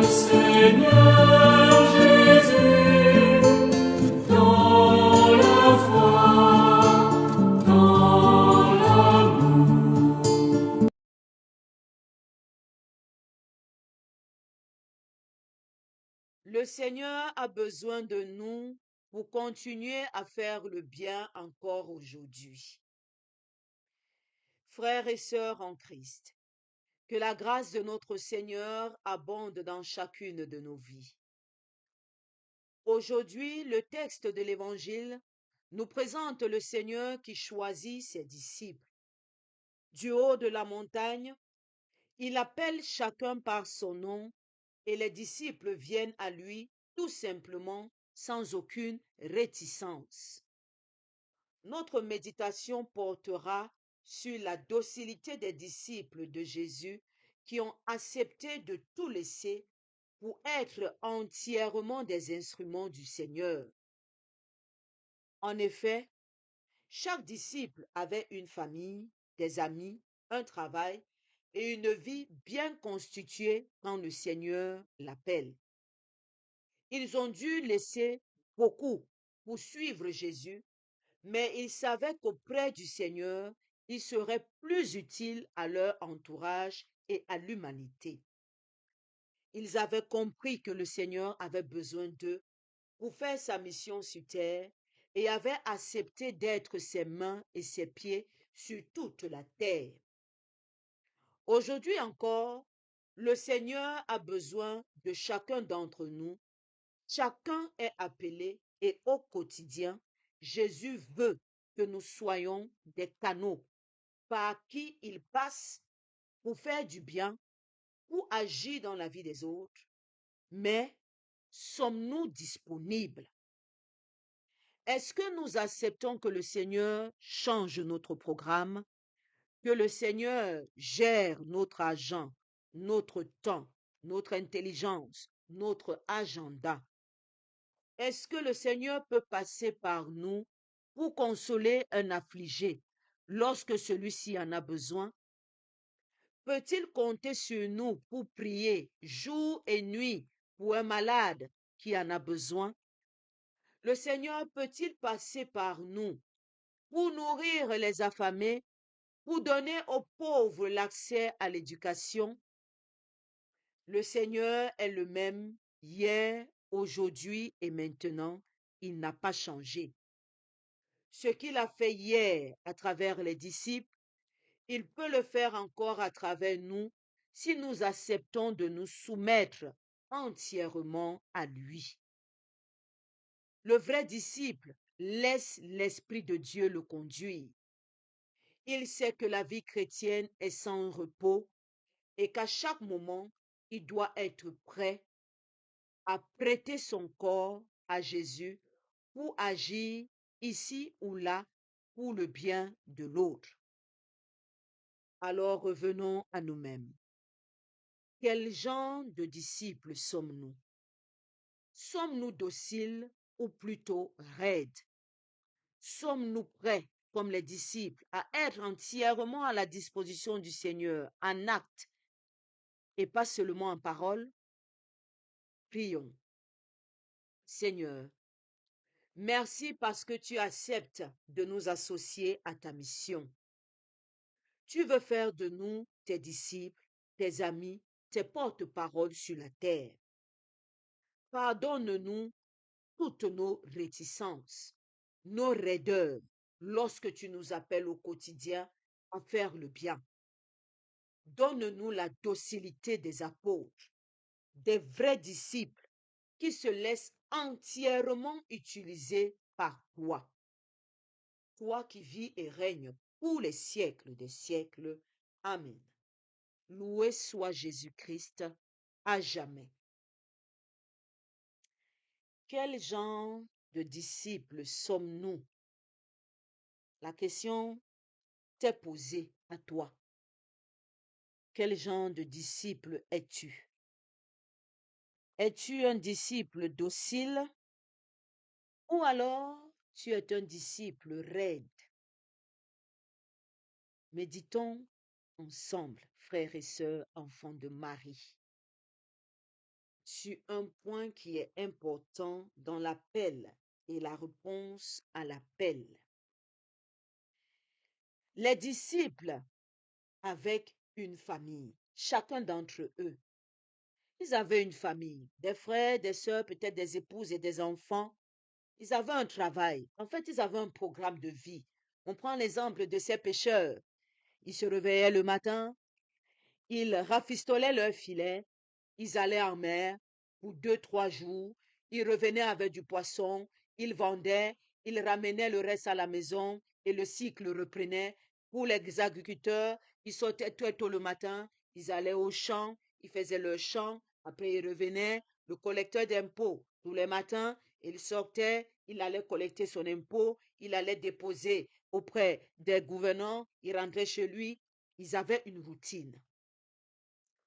Seigneur Jésus, dans la foi, dans l'amour. Le Seigneur a besoin de nous pour continuer à faire le bien encore aujourd'hui. Frères et sœurs en Christ, que la grâce de notre Seigneur abonde dans chacune de nos vies. Aujourd'hui, le texte de l'Évangile nous présente le Seigneur qui choisit ses disciples. Du haut de la montagne, il appelle chacun par son nom et les disciples viennent à lui tout simplement sans aucune réticence. Notre méditation portera sur la docilité des disciples de Jésus qui ont accepté de tout laisser pour être entièrement des instruments du Seigneur. En effet, chaque disciple avait une famille, des amis, un travail et une vie bien constituée quand le Seigneur l'appelle. Ils ont dû laisser beaucoup pour suivre Jésus, mais ils savaient qu'auprès du Seigneur, ils seraient plus utiles à leur entourage et à l'humanité. Ils avaient compris que le Seigneur avait besoin d'eux pour faire sa mission sur terre et avaient accepté d'être ses mains et ses pieds sur toute la terre. Aujourd'hui encore, le Seigneur a besoin de chacun d'entre nous. Chacun est appelé et au quotidien, Jésus veut que nous soyons des canaux par qui il passe pour faire du bien, pour agir dans la vie des autres. Mais sommes-nous disponibles? Est-ce que nous acceptons que le Seigneur change notre programme, que le Seigneur gère notre argent, notre temps, notre intelligence, notre agenda? Est-ce que le Seigneur peut passer par nous pour consoler un affligé lorsque celui-ci en a besoin? Peut-il compter sur nous pour prier jour et nuit pour un malade qui en a besoin? Le Seigneur peut-il passer par nous pour nourrir les affamés, pour donner aux pauvres l'accès à l'éducation? Le Seigneur est le même hier, aujourd'hui et maintenant. Il n'a pas changé. Ce qu'il a fait hier à travers les disciples, il peut le faire encore à travers nous si nous acceptons de nous soumettre entièrement à lui. Le vrai disciple laisse l'Esprit de Dieu le conduire. Il sait que la vie chrétienne est sans repos et qu'à chaque moment, il doit être prêt à prêter son corps à Jésus pour agir ici ou là pour le bien de l'autre. Alors revenons à nous-mêmes. Quel genre de disciples sommes-nous? Sommes-nous dociles ou plutôt raides? Sommes-nous prêts, comme les disciples, à être entièrement à la disposition du Seigneur en acte et pas seulement en parole? Prions. Seigneur, merci parce que tu acceptes de nous associer à ta mission. Tu veux faire de nous tes disciples, tes amis, tes porte-paroles sur la terre. Pardonne-nous toutes nos réticences, nos raideurs, lorsque tu nous appelles au quotidien à faire le bien. Donne-nous la docilité des apôtres, des vrais disciples qui se laissent entièrement utiliser par toi. Toi qui vis et règnes pour les siècles des siècles. Amen. Loué soit Jésus-Christ à jamais. Quel genre de disciples sommes-nous? La question t'est posée à toi. Quel genre de disciple es-tu? Es-tu un disciple docile ou alors tu es un disciple raide? Méditons ensemble, frères et sœurs, enfants de Marie. sur un point qui est important dans l'appel et la réponse à l'appel. Les disciples avec une famille, chacun d'entre eux, ils avaient une famille, des frères, des sœurs, peut-être des épouses et des enfants. Ils avaient un travail. En fait, ils avaient un programme de vie. On prend l'exemple de ces pêcheurs. Ils se réveillaient le matin, ils rafistolaient leur filet, ils allaient en mer pour 2, 3 jours, ils revenaient avec du poisson, ils vendaient, ils ramenaient le reste à la maison et le cycle reprenait. Pour les agriculteurs, ils sortaient très tôt le matin, ils allaient au champ, ils faisaient leur champ, après ils revenaient, le collecteur d'impôts tous les matins, il sortait, il allait collecter son impôt, il allait déposer auprès des gouvernants, il rentrait chez lui, ils avaient une routine.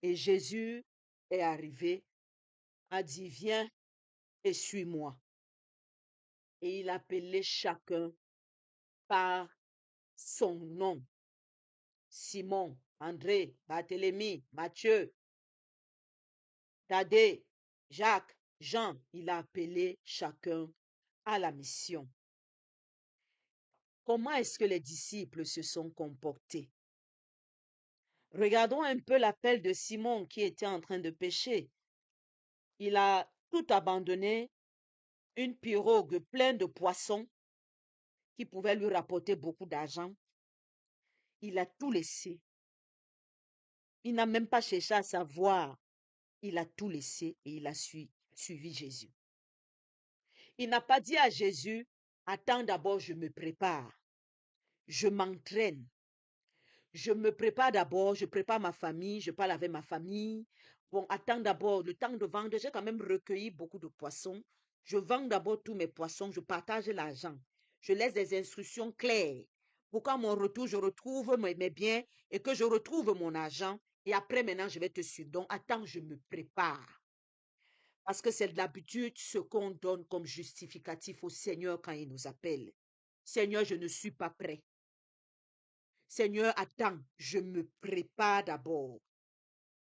Et Jésus est arrivé, a dit, viens et suis-moi. Et il appelait chacun par son nom. Simon, André, Barthélemy, Matthieu, Thaddée, Jacques, Jean. Il a appelé chacun à la mission. Comment est-ce que les disciples se sont comportés? Regardons un peu l'appel de Simon qui était en train de pêcher. Il a tout abandonné, une pirogue pleine de poissons qui pouvait lui rapporter beaucoup d'argent. Il a tout laissé. Il n'a même pas cherché à savoir. Il a tout laissé et il a suivi Jésus. Il n'a pas dit à Jésus, attends d'abord, je me prépare. Je m'entraîne. Je me prépare d'abord, je prépare ma famille, je parle avec ma famille. Bon, attends d'abord, le temps de vendre, j'ai quand même recueilli beaucoup de poissons. Je vends d'abord tous mes poissons, je partage l'argent. Je laisse des instructions claires pour qu'à mon retour, je retrouve mes biens et que je retrouve mon argent. Et après, maintenant, je vais te suivre. Donc, attends, je me prépare. Parce que c'est d'habitude ce qu'on donne comme justificatif au Seigneur quand il nous appelle. Seigneur, je ne suis pas prêt. Seigneur, attends, je me prépare d'abord.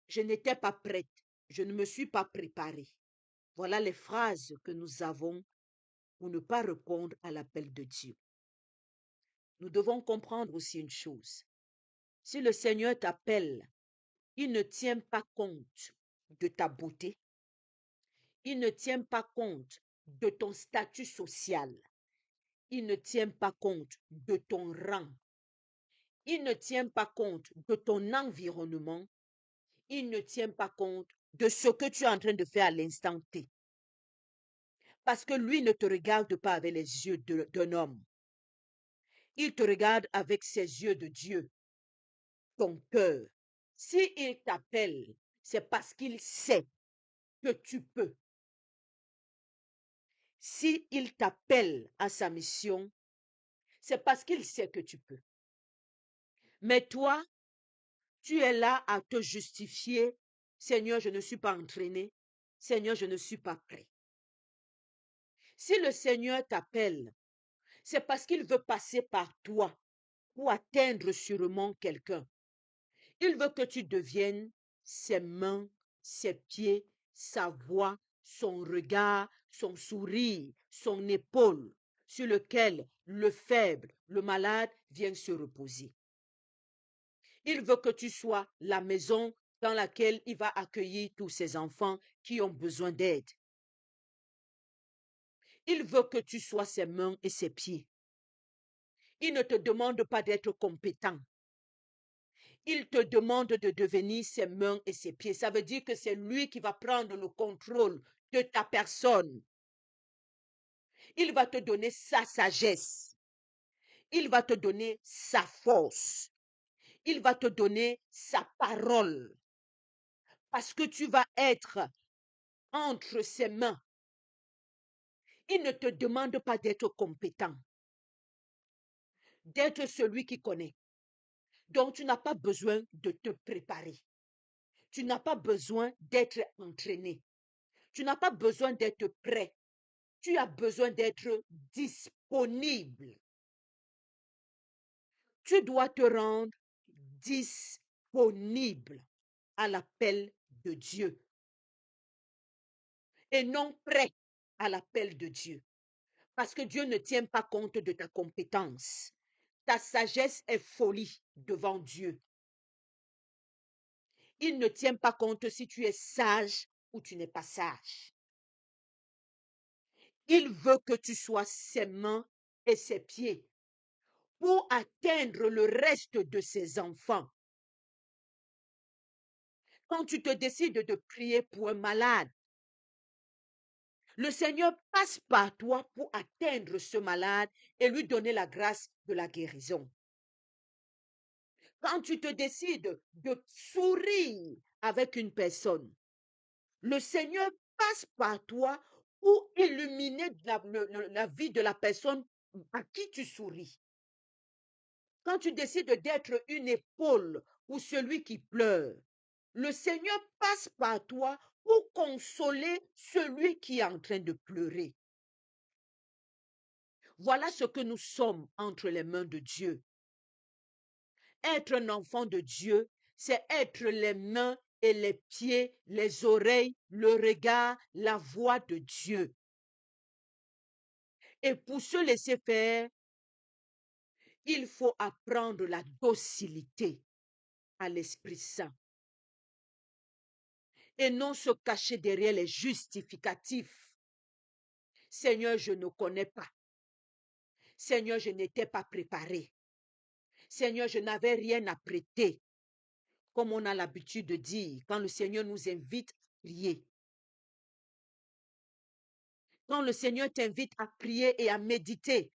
Je n'étais pas prête. Je ne me suis pas préparée. Voilà les phrases que nous avons pour ne pas répondre à l'appel de Dieu. Nous devons comprendre aussi une chose. Si le Seigneur t'appelle, il ne tient pas compte de ta beauté. Il ne tient pas compte de ton statut social. Il ne tient pas compte de ton rang. Il ne tient pas compte de ton environnement. Il ne tient pas compte de ce que tu es en train de faire à l'instant T. Parce que lui ne te regarde pas avec les yeux d'un homme. Il te regarde avec ses yeux de Dieu, ton cœur. S'il t'appelle, c'est parce qu'il sait que tu peux. S'il t'appelle à sa mission, c'est parce qu'il sait que tu peux. Mais toi, tu es là à te justifier. Seigneur, je ne suis pas entraîné. Seigneur, je ne suis pas prêt. Si le Seigneur t'appelle, c'est parce qu'il veut passer par toi pour atteindre sûrement quelqu'un. Il veut que tu deviennes ses mains, ses pieds, sa voix, son regard, son sourire, son épaule, sur lequel le faible, le malade vient se reposer. Il veut que tu sois la maison dans laquelle il va accueillir tous ses enfants qui ont besoin d'aide. Il veut que tu sois ses mains et ses pieds. Il ne te demande pas d'être compétent. Il te demande de devenir ses mains et ses pieds. Ça veut dire que c'est lui qui va prendre le contrôle de ta personne. Il va te donner sa sagesse. Il va te donner sa force. Il va te donner sa parole. Parce que tu vas être entre ses mains. Il ne te demande pas d'être compétent, d'être celui qui connaît. Donc, tu n'as pas besoin de te préparer. Tu n'as pas besoin d'être entraîné. Tu n'as pas besoin d'être prêt. Tu as besoin d'être disponible. Tu dois te rendre disponible à l'appel de Dieu. et non prêt à l'appel de Dieu. Parce que Dieu ne tient pas compte de ta compétence. Ta sagesse est folie devant Dieu. Il ne tient pas compte si tu es sage ou tu n'es pas sage. Il veut que tu sois ses mains et ses pieds pour atteindre le reste de ses enfants. Quand tu te décides de prier pour un malade, le Seigneur passe par toi pour atteindre ce malade et lui donner la grâce de la guérison. Quand tu te décides de sourire avec une personne, le Seigneur passe par toi pour illuminer la vie de la personne à qui tu souris. Quand tu décides d'être une épaule pour celui qui pleure, le Seigneur passe par toi pour consoler celui qui est en train de pleurer. Voilà ce que nous sommes entre les mains de Dieu. Être un enfant de Dieu, c'est être les mains et les pieds, les oreilles, le regard, la voix de Dieu. Et pour se laisser faire, il faut apprendre la docilité à l'Esprit Saint. Et non se cacher derrière les justificatifs. Seigneur, je ne connais pas. Seigneur, je n'étais pas préparé. Seigneur, je n'avais rien à prêter. Comme on a l'habitude de dire, quand le Seigneur nous invite à prier. Quand le Seigneur t'invite à prier et à méditer,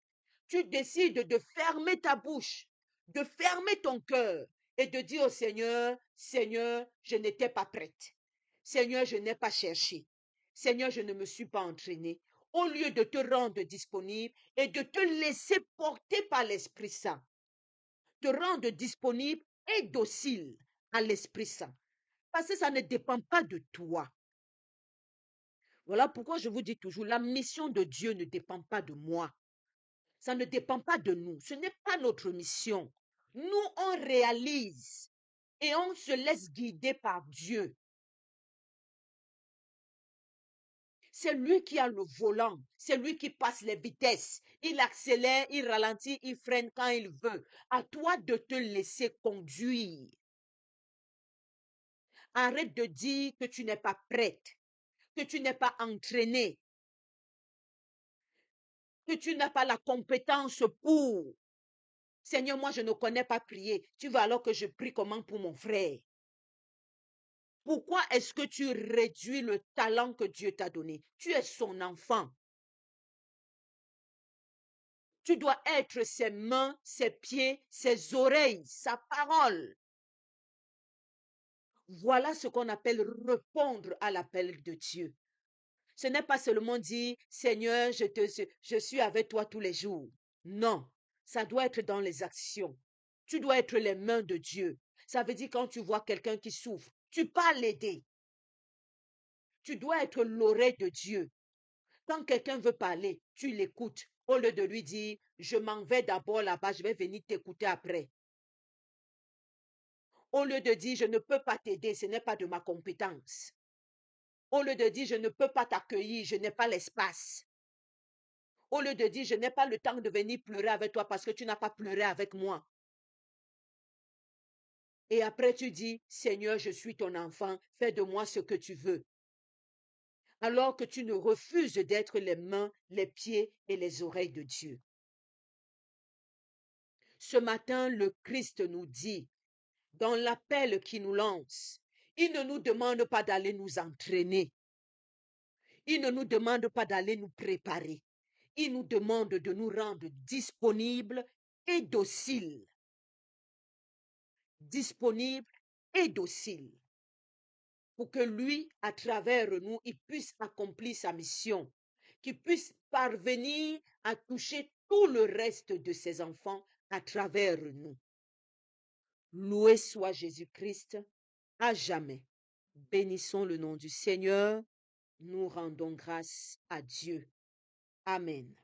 tu décides de fermer ta bouche, de fermer ton cœur et de dire au Seigneur, Seigneur, je n'étais pas prête. Seigneur, je n'ai pas cherché. Seigneur, je ne me suis pas entraîné. Au lieu de te rendre disponible et de te laisser porter par l'Esprit Saint, te rendre disponible et docile à l'Esprit Saint. Parce que ça ne dépend pas de toi. Voilà pourquoi je vous dis toujours, la mission de Dieu ne dépend pas de moi. Ça ne dépend pas de nous. Ce n'est pas notre mission. Nous, on réalise et on se laisse guider par Dieu. C'est lui qui a le volant. C'est lui qui passe les vitesses. Il accélère, il ralentit, il freine quand il veut. À toi de te laisser conduire. Arrête de dire que tu n'es pas prête, que tu n'es pas entraînée, que tu n'as pas la compétence pour. Seigneur, moi, je ne connais pas prier. Tu veux alors que je prie comment pour mon frère? Pourquoi est-ce que tu réduis le talent que Dieu t'a donné? Tu es son enfant. Tu dois être ses mains, ses pieds, ses oreilles, sa parole. Voilà ce qu'on appelle répondre à l'appel de Dieu. Ce n'est pas seulement dire, Seigneur, je suis avec toi tous les jours. Non, ça doit être dans les actions. Tu dois être les mains de Dieu. Ça veut dire quand tu vois quelqu'un qui souffre, tu peux l'aider. Tu dois être l'oreille de Dieu. Quand quelqu'un veut parler, tu l'écoutes. Au lieu de lui dire, je m'en vais d'abord là-bas, je vais venir t'écouter après. Au lieu de dire, je ne peux pas t'aider, ce n'est pas de ma compétence. Au lieu de dire, je ne peux pas t'accueillir, je n'ai pas l'espace. Au lieu de dire, je n'ai pas le temps de venir pleurer avec toi parce que tu n'as pas pleuré avec moi. Et après, tu dis, Seigneur, je suis ton enfant, fais de moi ce que tu veux. Alors que tu ne refuses d'être les mains, les pieds et les oreilles de Dieu. Ce matin, le Christ nous dit, dans l'appel qu'il nous lance, il ne nous demande pas d'aller nous entraîner. Il ne nous demande pas d'aller nous préparer. Il nous demande de nous rendre disponibles et dociles. Disponibles et dociles. Pour que lui, à travers nous, il puisse accomplir sa mission. Qu'il puisse parvenir à toucher tout le reste de ses enfants à travers nous. Loué soit Jésus-Christ à jamais. Bénissons le nom du Seigneur. Nous rendons grâce à Dieu. Amen.